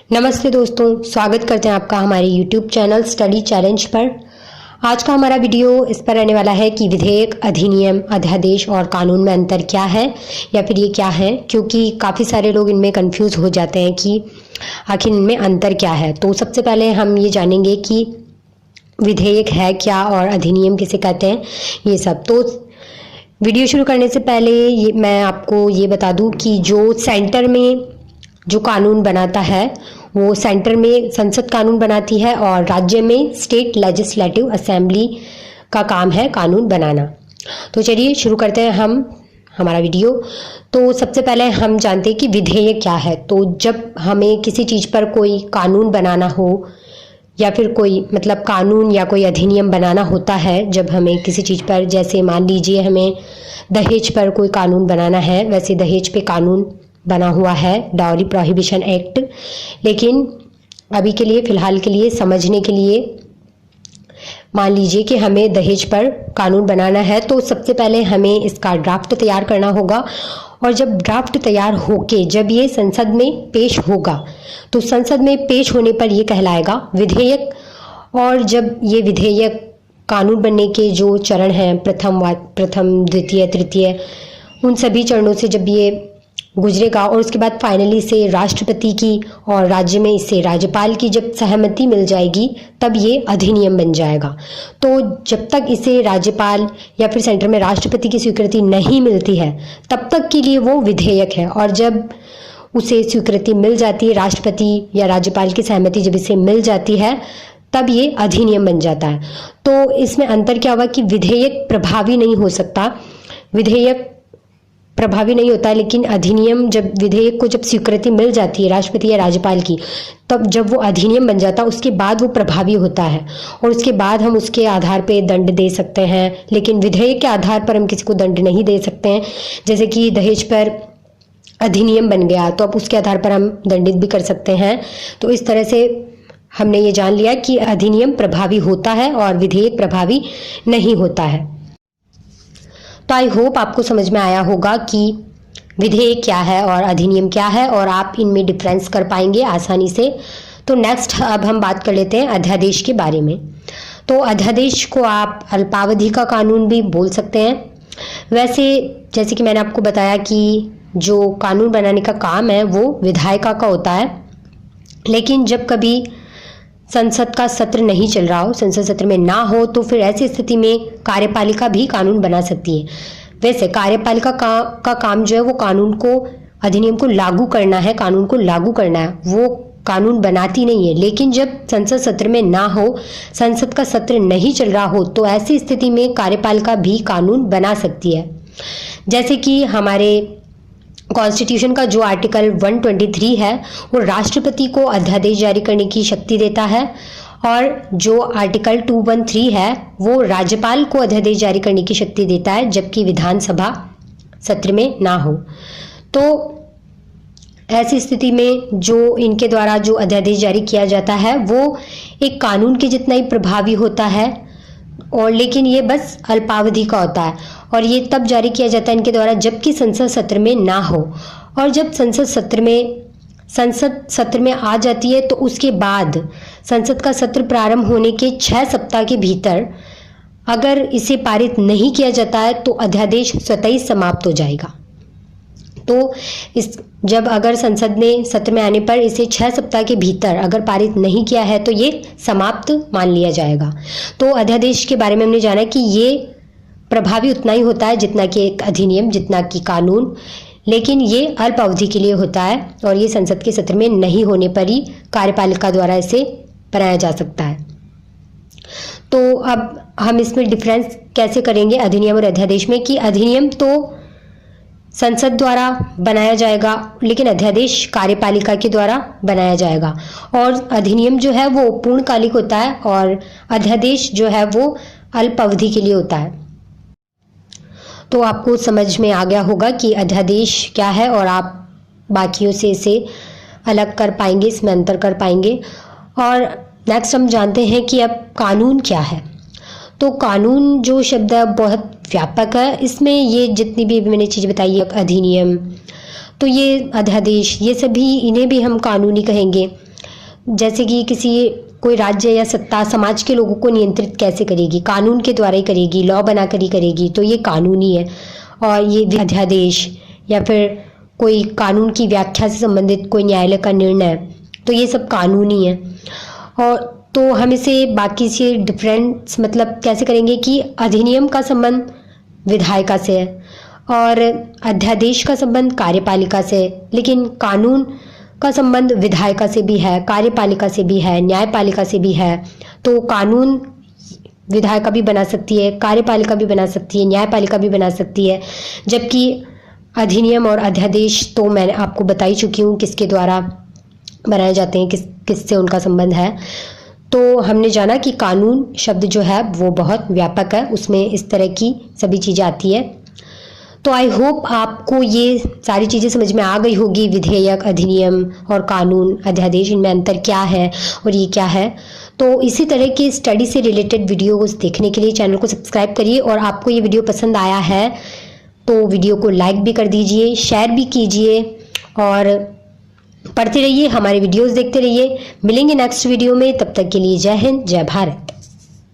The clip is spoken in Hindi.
नमस्ते दोस्तों, स्वागत करते हैं आपका हमारे YouTube चैनल स्टडी चैलेंज पर। आज का हमारा वीडियो इस पर रहने वाला है कि विधेयक, अधिनियम, अध्यादेश और कानून में अंतर क्या है या फिर ये क्या है, क्योंकि काफ़ी सारे लोग इनमें कंफ्यूज हो जाते हैं कि आखिर इनमें अंतर क्या है। तो सबसे पहले हम ये जानेंगे कि विधेयक है क्या और अधिनियम किसे कहते हैं, ये सब। तो वीडियो शुरू करने से पहले मैं आपको ये बता दूं कि जो सेंटर में जो कानून बनाता है वो सेंटर में संसद कानून बनाती है और राज्य में स्टेट लेजिस्लेटिव असेंबली का काम है कानून बनाना। तो चलिए शुरू करते हैं हम हमारा वीडियो। तो सबसे पहले हम जानते हैं कि विधेयक क्या है। तो जब हमें किसी चीज़ पर कोई कानून बनाना हो या फिर कोई कानून या कोई अधिनियम बनाना होता है, जब हमें किसी चीज़ पर, जैसे मान लीजिए हमें दहेज पर कोई कानून बनाना है, वैसे दहेज पे कानून बना हुआ है डाउरी प्रोहिबिशन एक्ट। लेकिन अभी के लिए, फ़िलहाल के लिए, समझने के लिए मान लीजिए कि हमें दहेज पर कानून बनाना है, तो सबसे पहले हमें इसका ड्राफ्ट तैयार करना होगा। और जब ड्राफ्ट तैयार होके जब ये संसद में पेश होगा, तो संसद में पेश होने पर ये कहलाएगा विधेयक। और जब ये विधेयक कानून बनने के जो चरण हैं, प्रथम, द्वितीय, तृतीय, उन सभी चरणों से जब ये गुजरेगा और उसके बाद फाइनली से राष्ट्रपति की और राज्य में इससे राज्यपाल की जब सहमति मिल जाएगी, तब ये अधिनियम बन जाएगा। तो जब तक इसे राज्यपाल या फिर सेंटर में राष्ट्रपति की स्वीकृति नहीं मिलती है, तब तक के लिए वो विधेयक है। और जब उसे स्वीकृति मिल जाती है, राष्ट्रपति या राज्यपाल की सहमति जब इसे मिल जाती है, तब ये अधिनियम बन जाता है। तो इसमें अंतर क्या हुआ कि विधेयक प्रभावी नहीं हो सकता, विधेयक प्रभावी नहीं होता, लेकिन अधिनियम, जब विधेयक को जब स्वीकृति मिल जाती है राष्ट्रपति या राज्यपाल की, तब जब वो अधिनियम बन जाता है, उसके बाद वो प्रभावी होता है और उसके बाद हम उसके आधार पे दंड दे सकते हैं। लेकिन विधेयक के आधार पर हम किसी को दंड नहीं दे सकते हैं। जैसे कि दहेज पर अधिनियम बन गया, तो अब उसके आधार पर हम दंडित भी कर सकते हैं। तो इस तरह से हमने ये जान लिया कि अधिनियम प्रभावी होता है और विधेयक प्रभावी नहीं होता है। तो आई होप आपको समझ में आया होगा कि विधेयक क्या है और अधिनियम क्या है और आप इनमें डिफरेंस कर पाएंगे आसानी से। तो नेक्स्ट अब हम बात कर लेते हैं अध्यादेश के बारे में। तो अध्यादेश को आप अल्पावधि का कानून भी बोल सकते हैं। वैसे जैसे कि मैंने आपको बताया कि जो कानून बनाने का काम है वो विधायिका का होता है, लेकिन जब कभी संसद का सत्र नहीं चल रहा हो, संसद सत्र में ना हो, तो फिर ऐसी स्थिति में कार्यपालिका भी कानून बना सकती है। वैसे कार्यपालिका का काम जो है वो कानून को, अधिनियम को लागू करना है, कानून को लागू करना है, वो कानून बनाती नहीं है। लेकिन जब संसद सत्र में ना हो, संसद का सत्र नहीं चल रहा हो, तो ऐसी स्थिति में कार्यपालिका भी कानून बना सकती है। जैसे कि हमारे कॉन्स्टिट्यूशन का जो आर्टिकल 123 है वो राष्ट्रपति को अध्यादेश जारी करने की शक्ति देता है, और जो आर्टिकल 213 है वो राज्यपाल को अध्यादेश जारी करने की शक्ति देता है, जबकि विधानसभा सत्र में ना हो। तो ऐसी स्थिति में जो इनके द्वारा जो अध्यादेश जारी किया जाता है वो एक कानून के जितना ही प्रभावी होता है, और लेकिन ये बस अल्पावधि का होता है और ये तब जारी किया जाता है इनके द्वारा जबकि संसद सत्र में ना हो। और जब संसद सत्र में आ जाती है, तो उसके बाद संसद का सत्र प्रारंभ होने के 6 सप्ताह के भीतर अगर इसे पारित नहीं किया जाता है तो अध्यादेश स्वतः ही समाप्त हो जाएगा। तो जब अगर संसद ने सत्र में आने पर इसे 6 सप्ताह के भीतर अगर पारित नहीं किया है तो ये समाप्त मान लिया जाएगा। तो अध्यादेश के बारे में हमने जाना कि ये प्रभावी उतना ही होता है जितना कि एक अधिनियम, जितना कि कानून, लेकिन ये अल्प अवधि के लिए होता है और ये संसद के सत्र में नहीं होने पर ही कार्यपालिका द्वारा इसे बनाया जा सकता है। तो अब हम इसमें डिफरेंस कैसे करेंगे अधिनियम और अध्यादेश में, कि अधिनियम तो संसद द्वारा बनाया जाएगा, लेकिन अध्यादेश कार्यपालिका के द्वारा बनाया जाएगा। और अधिनियम जो है वो पूर्णकालिक होता है और अध्यादेश जो है वो अल्प अवधि के लिए होता है। तो आपको समझ में आ गया होगा कि अध्यादेश क्या है और आप बाकियों से इसे अलग कर पाएंगे, इसमें अंतर कर पाएंगे। और नेक्स्ट हम जानते हैं कि अब कानून क्या है। तो कानून जो शब्द है बहुत व्यापक है, इसमें ये जितनी भी मैंने चीज़ बताई है, अधिनियम, तो ये अध्यादेश, ये सभी, इन्हें भी हम कानूनी कहेंगे। जैसे कि कोई राज्य या सत्ता समाज के लोगों को नियंत्रित कैसे करेगी, कानून के द्वारा ही करेगी, लॉ बनाकर ही करेगी, तो ये कानूनी है। और ये अध्यादेश या फिर कोई कानून की व्याख्या से संबंधित कोई न्यायालय का निर्णय, तो ये सब कानूनी है। और तो हम इसे बाकी से डिफरेंस मतलब कैसे करेंगे कि अधिनियम का संबंध विधायिका से है और अध्यादेश का संबंध कार्यपालिका से है, लेकिन कानून का संबंध विधायिका से भी है, कार्यपालिका से भी है, न्यायपालिका से भी है। तो कानून विधायिका भी बना सकती है, कार्यपालिका भी बना सकती है, न्यायपालिका भी बना सकती है, जबकि अधिनियम और अध्यादेश तो मैंने आपको बता ही चुकी हूँ किसके द्वारा बनाए जाते हैं, किससे उनका संबंध है। तो हमने जाना कि कानून शब्द जो है वो बहुत व्यापक है, उसमें इस तरह की सभी चीज़ें आती है। तो आई होप आपको ये सारी चीज़ें समझ में आ गई होगी, विधेयक, अधिनियम और कानून, अध्यादेश, इनमें अंतर क्या है और ये क्या है। तो इसी तरह की स्टडी से रिलेटेड वीडियोस देखने के लिए चैनल को सब्सक्राइब करिए, और आपको ये वीडियो पसंद आया है तो वीडियो को लाइक भी कर दीजिए, शेयर भी कीजिए और पढ़ते रहिए, हमारे वीडियोस देखते रहिए। मिलेंगे नेक्स्ट वीडियो में, तब तक के लिए जय हिंद, जय भारत।